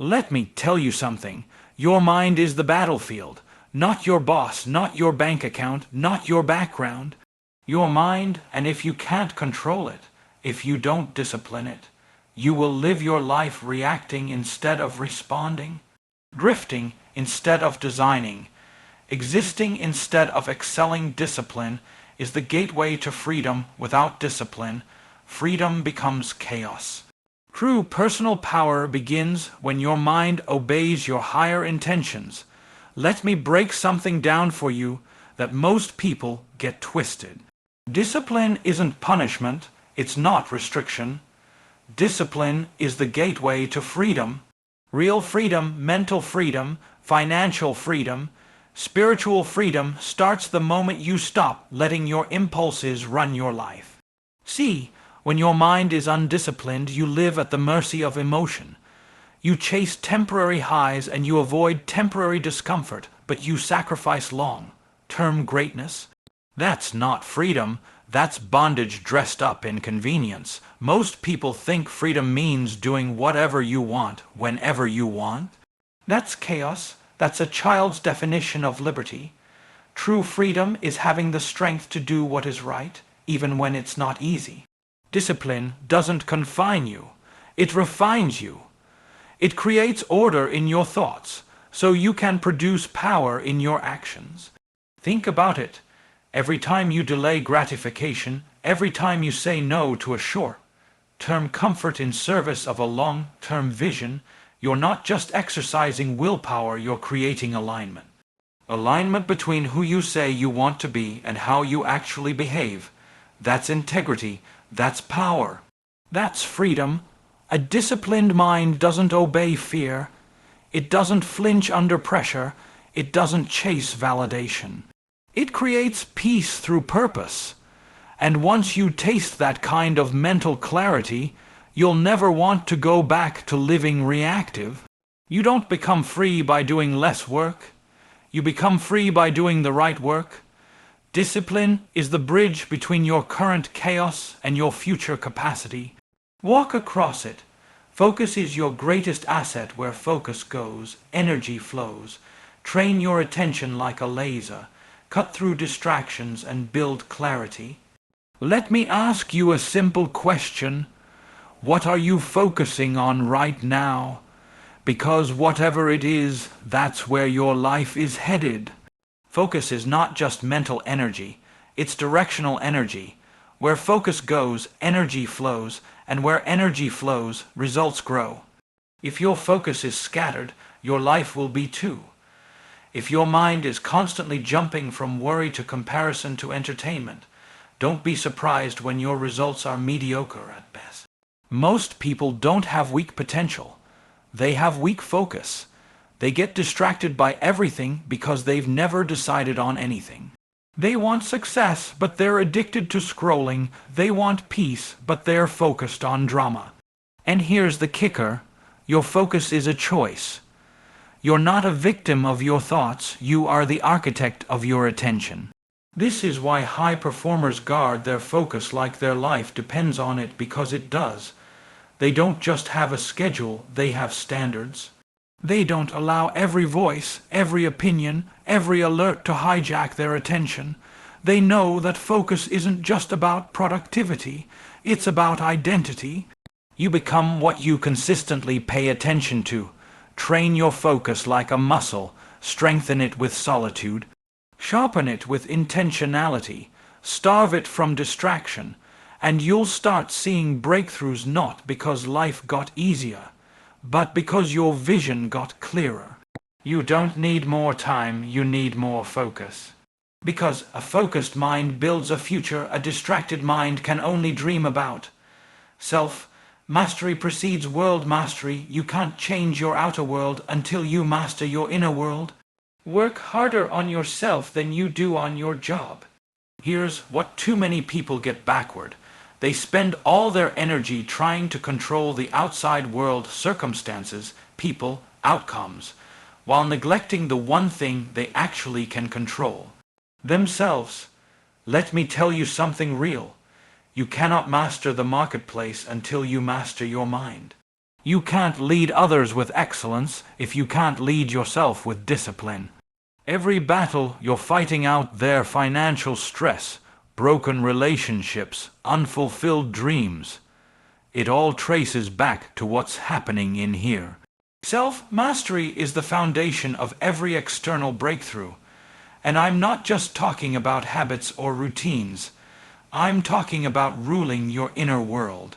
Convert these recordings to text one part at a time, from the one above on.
Let me tell you something. Your mind is the battlefield, not your boss, not your bank account, not your background. Your mind, and if you can't control it, if you don't discipline it, you will live your life reacting instead of responding, drifting instead of designing, existing instead of excelling. Discipline is the gateway to freedom. Without discipline, freedom becomes chaos. True personal power begins when your mind obeys your higher intentions. Let me break something down for you that most people get twisted. Discipline isn't punishment, it's not restriction. Discipline is the gateway to freedom. Real freedom, mental freedom, financial freedom, spiritual freedom starts the moment you stop letting your impulses run your life. See, when your mind is undisciplined, you live at the mercy of emotion. You chase temporary highs and you avoid temporary discomfort, but you sacrifice long-term greatness. That's not freedom, that's bondage dressed up in convenience. Most people think freedom means doing whatever you want, whenever you want. That's chaos. That's a child's definition of liberty. True freedom is having the strength to do what is right, even when it's not easy. Discipline doesn't confine you. It refines you. It creates order in your thoughts, so you can produce power in your actions. Think about it. Every time you delay gratification, every time you say no to a short-term comfort in service of a long-term vision, you're not just exercising willpower, you're creating alignment. Alignment between who you say you want to be and how you actually behave. That's integrity. That's power. That's freedom. A disciplined mind doesn't obey fear. It doesn't flinch under pressure. It doesn't chase validation. It creates peace through purpose. And once you taste that kind of mental clarity, you'll never want to go back to living reactive. You don't become free by doing less work. You become free by doing the right work. Discipline is the bridge between your current chaos and your future capacity. Walk across it. Focus is your greatest asset. Where focus goes, energy flows. Train your attention like a laser. Cut through distractions and build clarity. Let me ask you a simple question. What are you focusing on right now? Because whatever it is, that's where your life is headed. Focus is not just mental energy, it's directional energy. Where focus goes, energy flows, and where energy flows, results grow. If your focus is scattered, your life will be too. If your mind is constantly jumping from worry to comparison to entertainment, don't be surprised when your results are mediocre at best. Most people don't have weak potential. They have weak focus. They get distracted by everything because they've never decided on anything. They want success, but they're addicted to scrolling. They want peace, but they're focused on drama. And here's the kicker. Your focus is a choice. You're not a victim of your thoughts. You are the architect of your attention. This is why high performers guard their focus like their life depends on it, because it does. They don't just have a schedule, they have standards. They don't allow every voice, every opinion, every alert to hijack their attention. They know that focus isn't just about productivity, it's about identity. You become what you consistently pay attention to. Train your focus like a muscle, strengthen it with solitude, sharpen it with intentionality, starve it from distraction, and you'll start seeing breakthroughs not because life got easier, but because your vision got clearer. You don't need more time, you need more focus. Because a focused mind builds a future a distracted mind can only dream about. Self-mastery precedes world mastery. You can't change your outer world until you master your inner world. Work harder on yourself than you do on your job. Here's what too many people get backward. They spend all their energy trying to control the outside world, circumstances, people, outcomes, while neglecting the one thing they actually can control: themselves. Let me tell you something real. You cannot master the marketplace until you master your mind. You can't lead others with excellence if you can't lead yourself with discipline. Every battle you're fighting out there, financial stress, broken relationships, unfulfilled dreams, it all traces back to what's happening in here. Self-mastery is the foundation of every external breakthrough. And I'm not just talking about habits or routines. I'm talking about ruling your inner world,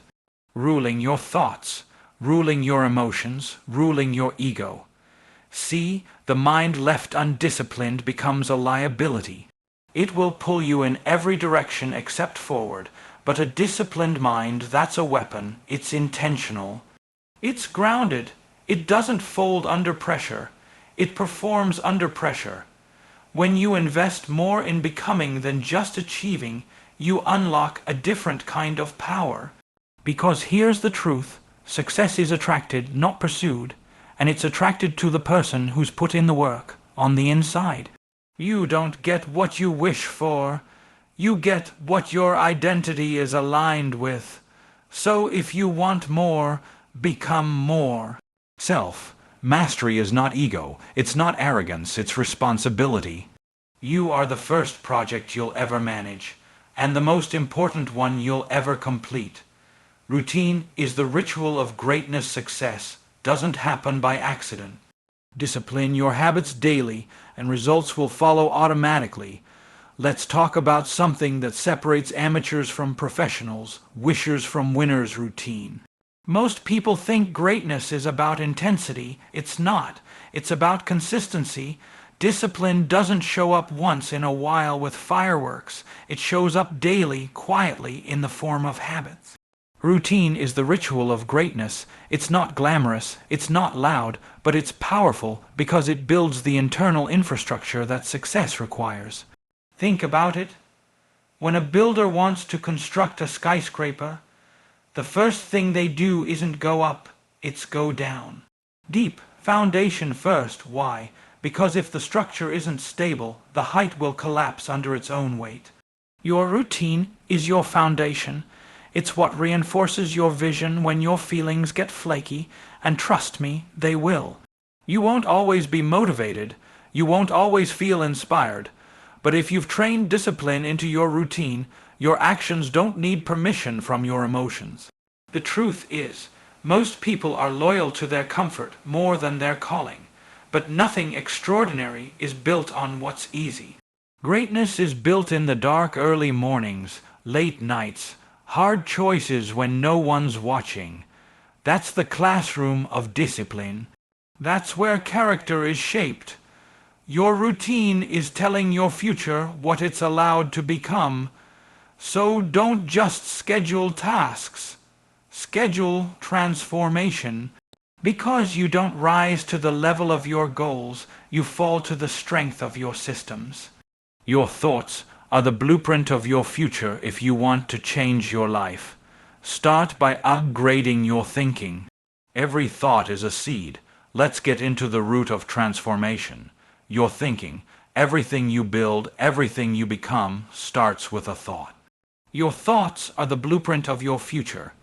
ruling your thoughts, ruling your emotions, ruling your ego. See, the mind left undisciplined becomes a liability. It will pull you in every direction except forward, but a disciplined mind, that's a weapon. It's intentional. It's grounded. It doesn't fold under pressure. It performs under pressure. When you invest more in becoming than just achieving, you unlock a different kind of power. Because here's the truth, success is attracted, not pursued, and it's attracted to the person who's put in the work on the inside. You don't get what you wish for. You get what your identity is aligned with. So if you want more, become more. Self-mastery is not ego. It's not arrogance. It's responsibility. You are the first project you'll ever manage, and the most important one you'll ever complete. Routine is the ritual of greatness. Success doesn't happen by accident. Discipline your habits daily, and results will follow automatically. Let's talk about something that separates amateurs from professionals, wishers from winners. Routine. Most people think greatness is about intensity. It's not. It's about consistency. Discipline doesn't show up once in a while with fireworks. It shows up daily, quietly, in the form of habits. Routine is the ritual of greatness. It's not glamorous, it's not loud, but it's powerful because it builds the internal infrastructure that success requires. Think about it. When a builder wants to construct a skyscraper, the first thing they do isn't go up, it's go down. Deep foundation first. Why? Because if the structure isn't stable, the height will collapse under its own weight. Your routine is your foundation. It's what reinforces your vision when your feelings get flaky, and trust me, they will. You won't always be motivated, you won't always feel inspired, but if you've trained discipline into your routine, your actions don't need permission from your emotions. The truth is, most people are loyal to their comfort more than their calling, but nothing extraordinary is built on what's easy. Greatness is built in the dark early mornings, late nights, hard choices when no one's watching. That's the classroom of discipline. That's where character is shaped. Your routine is telling your future what it's allowed to become. So don't just schedule tasks. Schedule transformation. Because you don't rise to the level of your goals, you fall to the strength of your systems. Your thoughts are the blueprint of your future. If you want to change your life, start by upgrading your thinking. Every thought is a seed. Let's get into the root of transformation. Your thinking. Everything you build, everything you become, starts with a thought. Your thoughts are the blueprint of your future.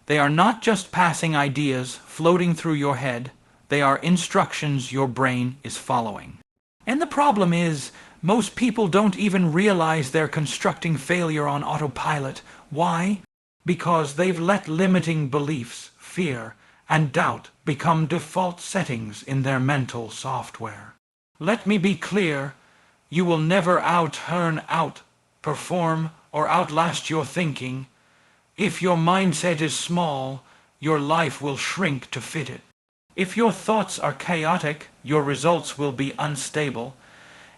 They are not just passing ideas floating through your head. They are instructions your brain is following. And the problem is, most people don't even realize they're constructing failure on autopilot. Why? Because they've let limiting beliefs, fear, and doubt become default settings in their mental software. Let me be clear, you will never outperform, or outlast your thinking. If your mindset is small, your life will shrink to fit it. If your thoughts are chaotic, your results will be unstable.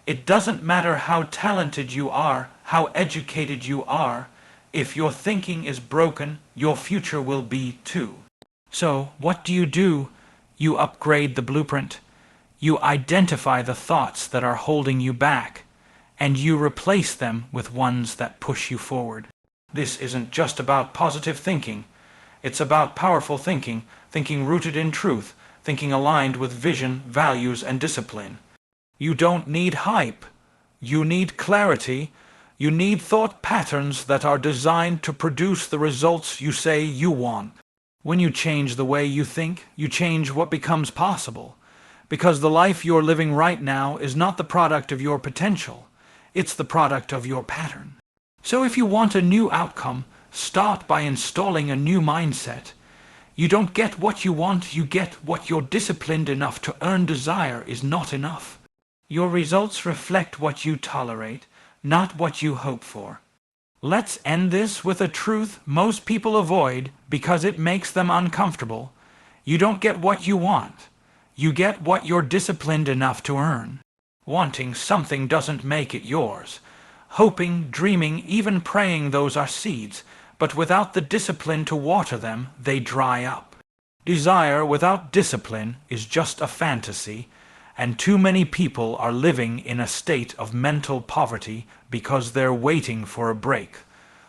It doesn't matter how talented you are, how educated you are. If your thinking is broken, your future will be too. So, what do? You upgrade the blueprint. You identify the thoughts that are holding you back, and you replace them with ones that push you forward. This isn't just about positive thinking. It's about powerful thinking, thinking rooted in truth, thinking aligned with vision, values, and discipline. You don't need hype. You need clarity. You need thought patterns that are designed to produce the results you say you want. When you change the way you think, you change what becomes possible. Because the life you're living right now is not the product of your potential. It's the product of your pattern. So if you want a new outcome, start by installing a new mindset. You don't get what you want, you get what you're disciplined enough to earn. Desire is not enough. Your results reflect what you tolerate, not what you hope for. Let's end this with a truth most people avoid because it makes them uncomfortable. You don't get what you want. You get what you're disciplined enough to earn. Wanting something doesn't make it yours. Hoping, dreaming, even praying, those are seeds, but without the discipline to water them, they dry up. Desire without discipline is just a fantasy, and too many people are living in a state of mental poverty because they're waiting for a break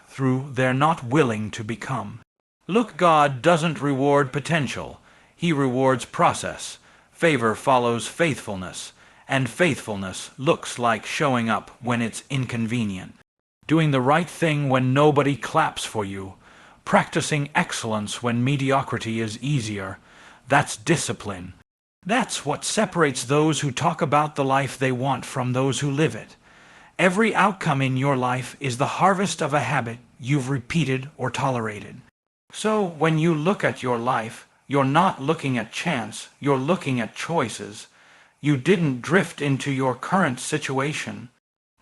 through they're not willing to become. Look, God doesn't reward potential. He rewards process. Favor follows faithfulness, and faithfulness looks like showing up when it's inconvenient, doing the right thing when nobody claps for you, practicing excellence when mediocrity is easier. That's discipline. That's what separates those who talk about the life they want from those who live it. Every outcome in your life is the harvest of a habit you've repeated or tolerated. So when you look at your life, you're not looking at chance, you're looking at choices. You didn't drift into your current situation.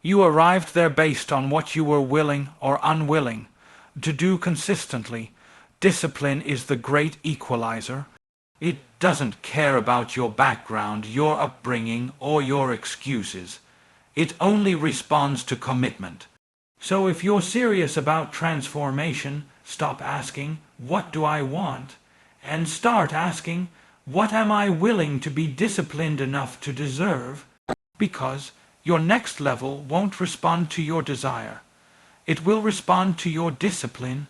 You arrived there based on what you were willing or unwilling to do consistently. Discipline is the great equalizer. It doesn't care about your background, your upbringing, or your excuses. It only responds to commitment. So if you're serious about transformation, stop asking, "What do I want?" and start asking, "What am I willing to be disciplined enough to deserve?" Because your next level won't respond to your desire. It will respond to your discipline.